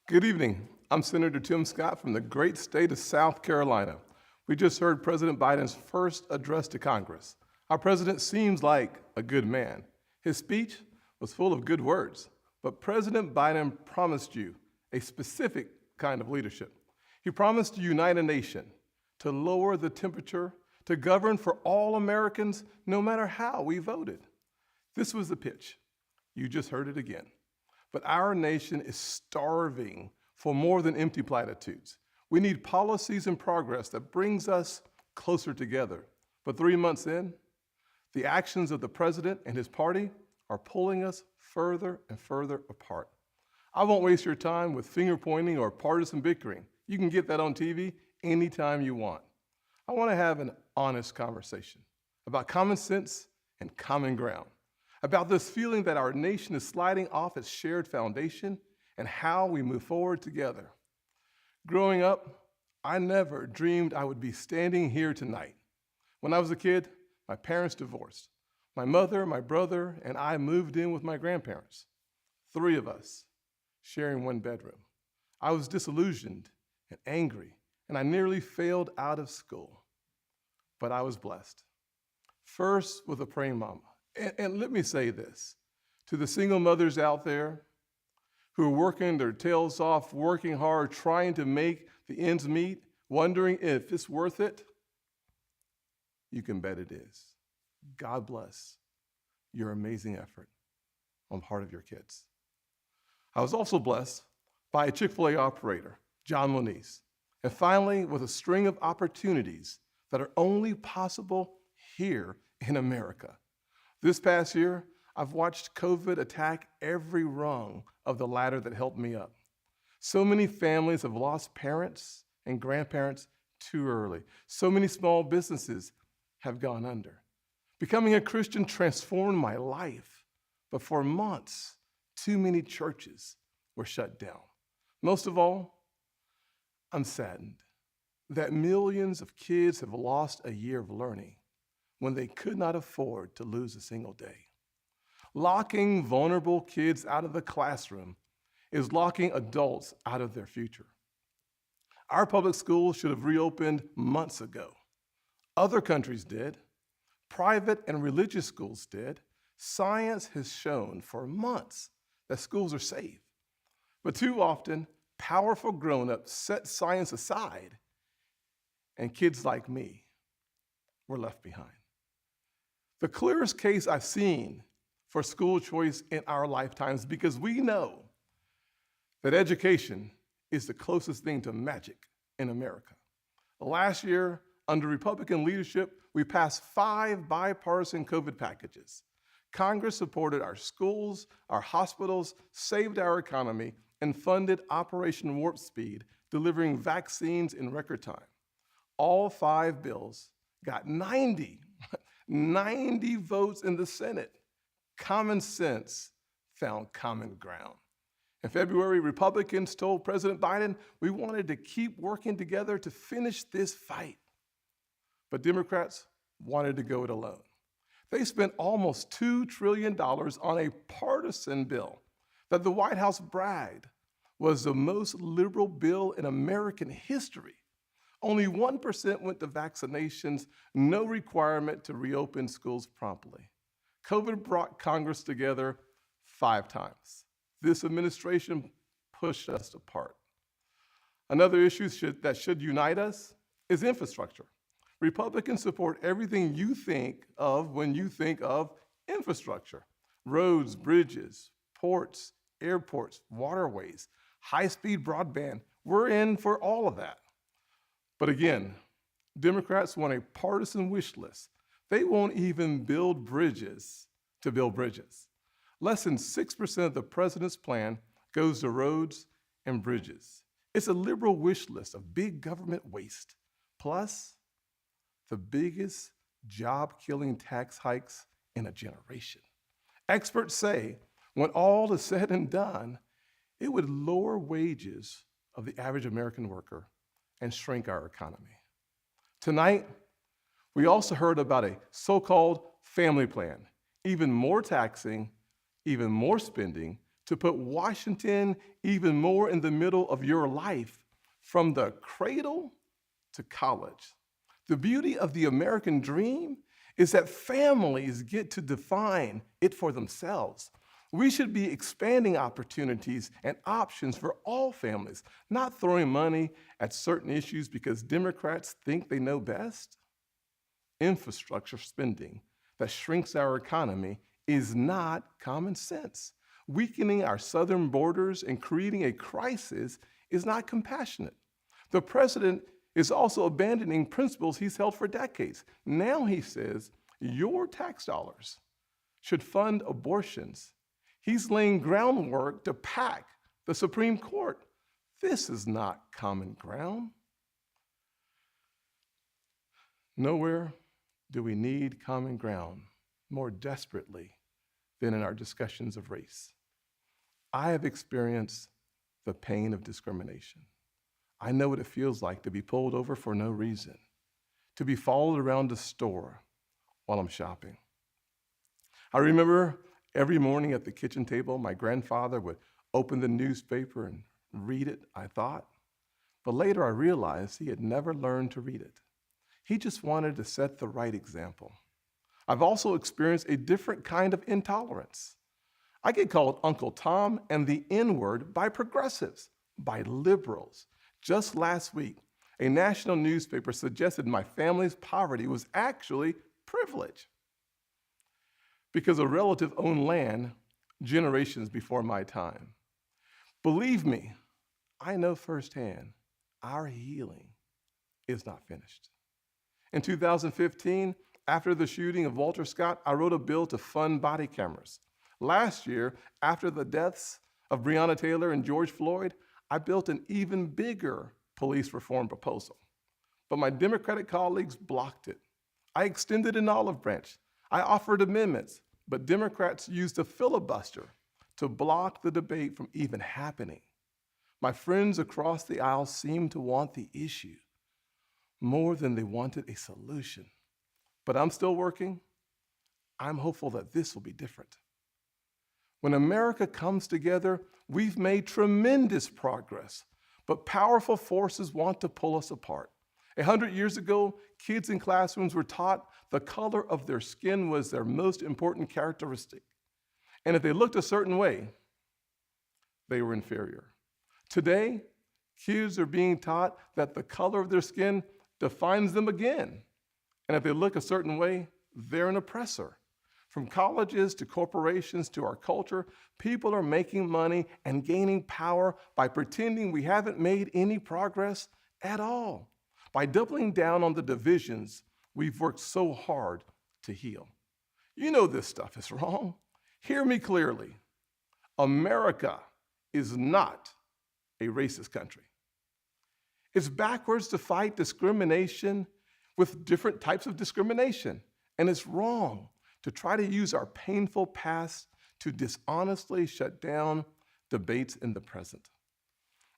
Good evening. I'm Senator Tim Scott from the great state of South Carolina. We just heard President Biden's first address to Congress. Our president seems like a good man. His speech was full of good words, but President Biden promised you a specific kind of leadership. He promised to unite a nation, to lower the temperature, to govern for all Americans, no matter how we voted. This was the pitch. You just heard it again. But our nation is starving for more than empty platitudes. We need policies and progress that brings us closer together. But 3 months in, the actions of the president and his party are pulling us further and further apart. I won't waste your time with finger pointing or partisan bickering. You can get that on TV anytime you want. I want to have an honest conversation about common sense and common ground, about this feeling that our nation is sliding off its shared foundation and how we move forward together. Growing up, I never dreamed I would be standing here tonight. When I was a kid, my parents divorced. My mother, my brother, and I moved in with my grandparents. 3 of us sharing one bedroom. I was disillusioned and angry, and I nearly failed out of school. But I was blessed. First, with a praying mama. And let me say this, to the single mothers out there who are working their tails off, working hard, trying to make the ends meet, wondering if it's worth it, you can bet it is. God bless your amazing effort on part of your kids. I was also blessed by a Chick-fil-A operator, John Moniz, and finally with a string of opportunities that are only possible here in America. This past year, I've watched COVID attack every rung of the ladder that helped me up. So many families have lost parents and grandparents too early. So many small businesses have gone under. Becoming a Christian transformed my life, but for months, too many churches were shut down. Most of all, I'm saddened that millions of kids have lost a year of learning when they could not afford to lose a single day. Locking vulnerable kids out of the classroom is locking adults out of their future. Our public schools should have reopened months ago. Other countries did. Private and religious schools did. Science has shown for months that schools are safe. But too often, powerful grown-ups set science aside, and kids like me were left behind. The clearest case I've seen for school choice in our lifetimes, because we know that education is the closest thing to magic in America. Last year, under Republican leadership, we passed 5 bipartisan COVID packages. Congress supported our schools, our hospitals, saved our economy, and funded Operation Warp Speed, delivering vaccines in record time. All 5 bills got 90 votes in the Senate. Common sense found common ground. In February, Republicans told President Biden we wanted to keep working together to finish this fight. But Democrats wanted to go it alone. They spent almost $2 trillion on a partisan bill that the White House bragged was the most liberal bill in American history. Only 1% went to vaccinations, no requirement to reopen schools promptly. COVID brought Congress together 5 times. This administration pushed us apart. Another issue that should unite us is infrastructure. Republicans support everything you think of when you think of infrastructure. Roads, bridges, ports, airports, waterways, high-speed broadband. We're in for all of that. But again, Democrats want a partisan wish list. They won't even build bridges to build bridges. Less than 6% of the president's plan goes to roads and bridges. It's a liberal wish list of big government waste, plus the biggest job-killing tax hikes in a generation. Experts say when all is said and done, it would lower wages of the average American worker and shrink our economy. Tonight, we also heard about a so-called family plan, even more taxing, even more spending to put Washington even more in the middle of your life from the cradle to college. The beauty of the American dream is that families get to define it for themselves. We should be expanding opportunities and options for all families, not throwing money at certain issues because Democrats think they know best. Infrastructure spending that shrinks our economy is not common sense. Weakening our southern borders and creating a crisis is not compassionate. The president is also abandoning principles he's held for decades. Now he says your tax dollars should fund abortions. He's laying groundwork to pack the Supreme Court. This is not common ground. Nowhere do we need common ground more desperately than in our discussions of race. I have experienced the pain of discrimination. I know what it feels like to be pulled over for no reason, to be followed around the store while I'm shopping. I remember every morning at the kitchen table, my grandfather would open the newspaper and read it, I thought. But later I realized he had never learned to read it. He just wanted to set the right example. I've also experienced a different kind of intolerance. I get called Uncle Tom and the N-word by progressives, by liberals. Just last week, a national newspaper suggested my family's poverty was actually privilege because a relative owned land generations before my time. Believe me, I know firsthand our healing is not finished. In 2015, after the shooting of Walter Scott, I wrote a bill to fund body cameras. Last year, after the deaths of Breonna Taylor and George Floyd, I built an even bigger police reform proposal. But my Democratic colleagues blocked it. I extended an olive branch. I offered amendments, but Democrats used a filibuster to block the debate from even happening. My friends across the aisle seemed to want the issue more than they wanted a solution. But I'm still working. I'm hopeful that this will be different. When America comes together, we've made tremendous progress, but powerful forces want to pull us apart. 100 years ago, kids in classrooms were taught the color of their skin was their most important characteristic. And if they looked a certain way, they were inferior. Today, kids are being taught that the color of their skin defines them again. And if they look a certain way, they're an oppressor. From colleges to corporations to our culture, people are making money and gaining power by pretending we haven't made any progress at all, by doubling down on the divisions we've worked so hard to heal. You know this stuff is wrong. Hear me clearly. America is not a racist country. It's backwards to fight discrimination with different types of discrimination, and it's wrong to try to use our painful past to dishonestly shut down debates in the present.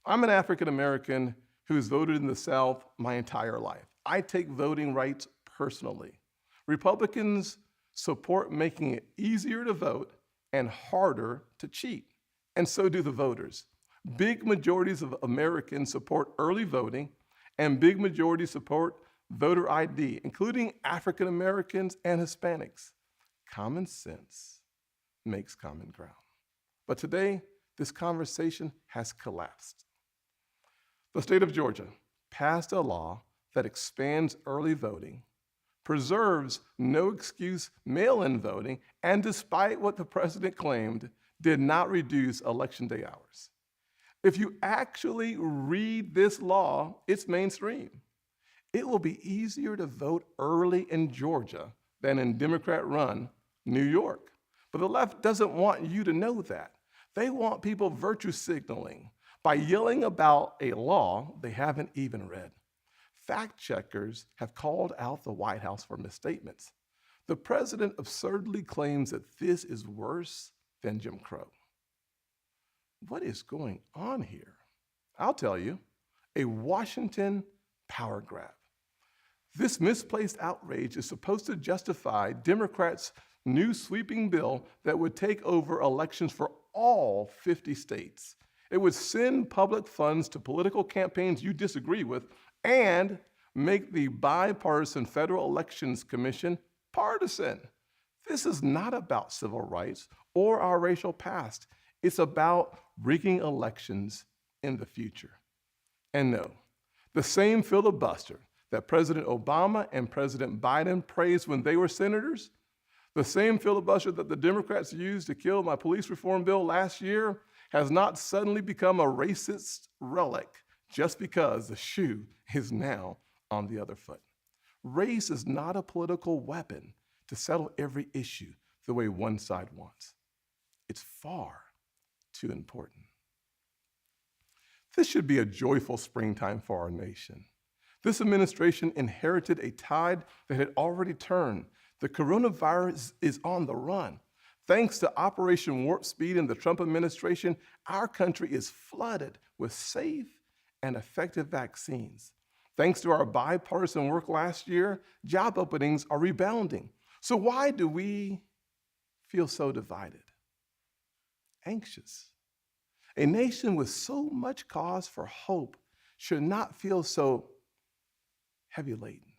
I'm an African American who's voted in the South my entire life. I take voting rights personally. Republicans support making it easier to vote and harder to cheat, and so do the voters. Big majorities of Americans support early voting, and big majorities support voter ID, including African Americans and Hispanics. Common sense makes common ground. But today, this conversation has collapsed. The state of Georgia passed a law that expands early voting, preserves no excuse mail-in voting, and despite what the president claimed, did not reduce election day hours. If you actually read this law, it's mainstream. It will be easier to vote early in Georgia than in Democrat-run New York. But the left doesn't want you to know that. They want people virtue signaling by yelling about a law they haven't even read. Fact checkers have called out the White House for misstatements. The president absurdly claims that this is worse than Jim Crow. What is going on here? I'll tell you, a Washington power grab. This misplaced outrage is supposed to justify Democrats' new sweeping bill that would take over elections for all 50 states. It would send public funds to political campaigns you disagree with and make the bipartisan Federal Elections Commission partisan. This is not about civil rights or our racial past. It's about rigging elections in the future. And no, the same filibuster that President Obama and President Biden praised when they were senators, the same filibuster that the Democrats used to kill my police reform bill last year, has not suddenly become a racist relic just because the shoe is now on the other foot. Race is not a political weapon to settle every issue the way one side wants. It's far too important. This should be a joyful springtime for our nation. This administration inherited a tide that had already turned. The coronavirus is on the run. Thanks to Operation Warp Speed and the Trump administration, our country is flooded with safe and effective vaccines. Thanks to our bipartisan work last year, job openings are rebounding. So why do we feel so divided? Anxious. A nation with so much cause for hope should not feel so heavy-laden.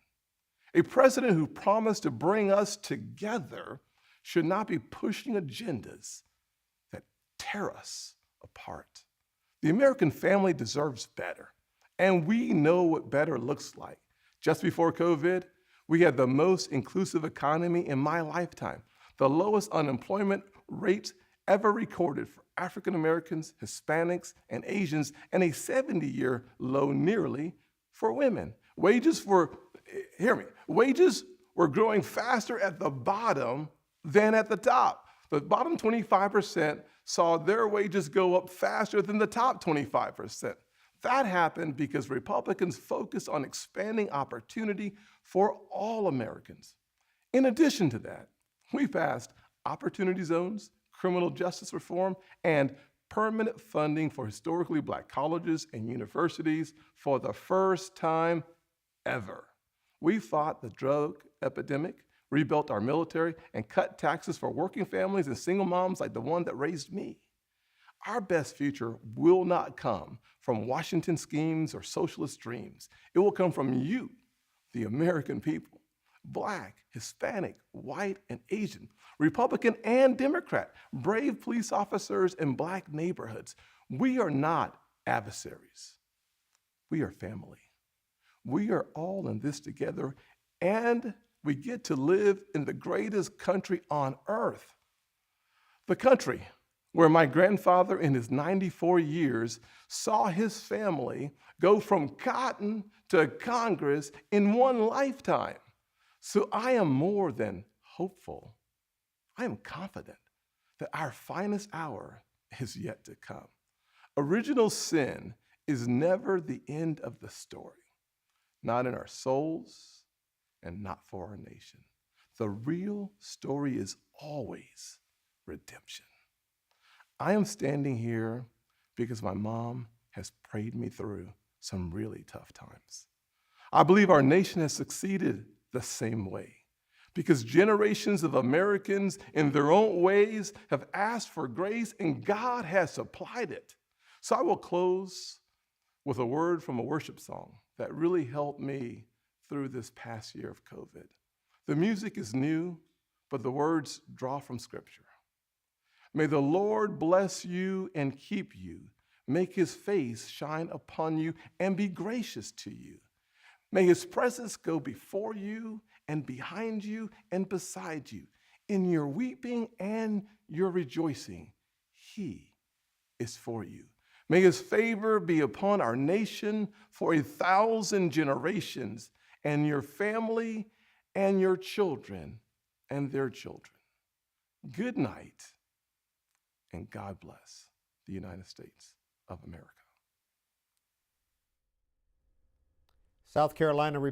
A president who promised to bring us together should not be pushing agendas that tear us apart. The American family deserves better, and we know what better looks like. Just before COVID, we had the most inclusive economy in my lifetime, the lowest unemployment rates ever recorded for African Americans, Hispanics, and Asians, and a 70-year low nearly for women. Wages were growing faster at the bottom than at the top. The bottom 25% saw their wages go up faster than the top 25%. That happened because Republicans focused on expanding opportunity for all Americans. In addition to that, we passed opportunity zones, criminal justice reform, and permanent funding for historically Black colleges and universities for the first time ever. We fought the drug epidemic, rebuilt our military, and cut taxes for working families and single moms like the one that raised me. Our best future will not come from Washington schemes or socialist dreams. It will come from you, the American people, Black, Hispanic, white, and Asian, Republican and Democrat, brave police officers in Black neighborhoods. We are not adversaries. We are family. We are all in this together, and we get to live in the greatest country on earth. The country where my grandfather in his 94 years saw his family go from cotton to Congress in one lifetime. So I am more than hopeful. I am confident that our finest hour is yet to come. Original sin is never the end of the story, not in our souls and not for our nation. The real story is always redemption. I am standing here because my mom has prayed me through some really tough times. I believe our nation has succeeded the same way because generations of Americans in their own ways have asked for grace and God has supplied it. So I will close with a word from a worship song that really helped me through this past year of COVID. The music is new, but the words draw from Scripture. May the Lord bless you and keep you, make his face shine upon you and be gracious to you. May his presence go before you and behind you and beside you. In your weeping and your rejoicing, he is for you. May his favor be upon our nation for 1,000 generations, and your family and your children and their children. Good night, and God bless the United States of America. South Carolina